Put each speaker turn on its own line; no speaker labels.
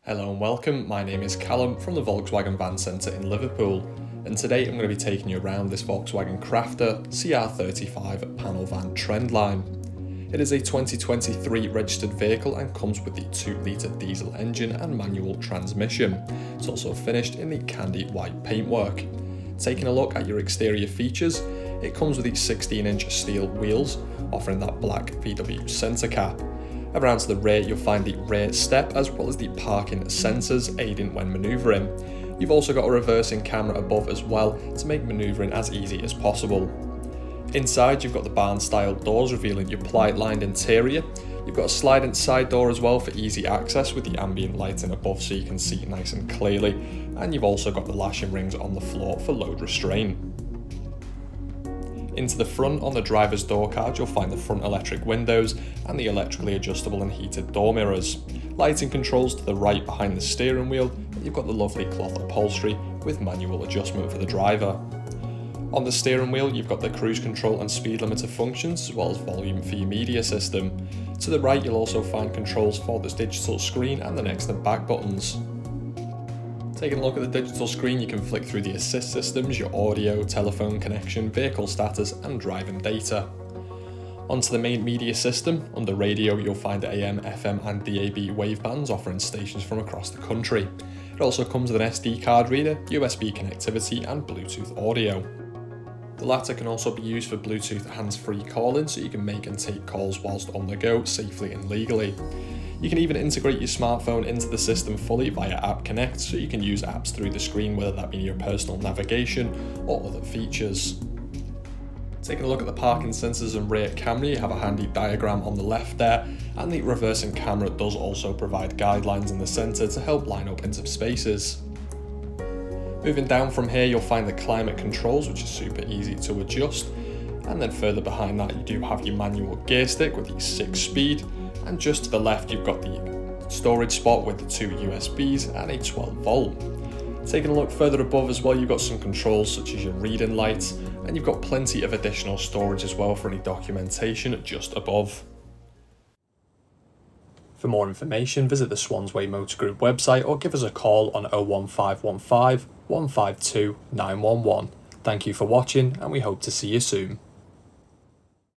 Hello and welcome, my name is Callum from the Volkswagen Van Centre in Liverpool, and today I'm going to be taking you around this Volkswagen Crafter CR35 panel van Trendline. It is a 2023 registered vehicle and comes with the 2-litre diesel engine and manual transmission. It's also finished in the candy white paintwork. Taking a look at your exterior features, it comes with these 16-inch steel wheels, offering that black VW centre cap. Around to the rear, you'll find the rear step as well as the parking sensors aiding when manoeuvring. You've also got a reversing camera above as well to make manoeuvring as easy as possible. Inside, you've got the barn-style doors revealing your plight-lined interior. You've got a sliding side door as well for easy access with the ambient lighting above so you can see nice and clearly. And you've also got the lashing rings on the floor for load restraint. Into the front, on the driver's door card, you'll find the front electric windows and the electrically adjustable and heated door mirrors. Lighting controls to the right behind the steering wheel, and you've got the lovely cloth upholstery with manual adjustment for the driver. On the steering wheel, you've got the cruise control and speed limiter functions, as well as volume for your media system. To the right, you'll also find controls for this digital screen and the next and back buttons. Taking a look at the digital screen, you can flick through the assist systems, your audio, telephone connection, vehicle status and driving data. Onto the main media system, under radio you'll find AM, FM and DAB wavebands offering stations from across the country. It also comes with an SD card reader, USB connectivity and Bluetooth audio. The latter can also be used for Bluetooth hands-free calling so you can make and take calls whilst on the go safely and legally. You can even integrate your smartphone into the system fully via App Connect so you can use apps through the screen, whether that be your personal navigation or other features. Taking a look at the parking sensors and rear camera, you have a handy diagram on the left there, and the reversing camera does also provide guidelines in the centre to help line up into spaces. Moving down from here, you'll find the climate controls, which is super easy to adjust, and then further behind that you do have your manual gear stick with the 6-speed. And just to the left you've got the storage spot with the 2 USBs and a 12 volt. Taking a look further above as well, you've got some controls such as your reading lights, and you've got plenty of additional storage as well for any documentation just above. For more information, visit the Swansway Motor Group website or give us a call on 01515 152 911. Thank you for watching and we hope to see you soon.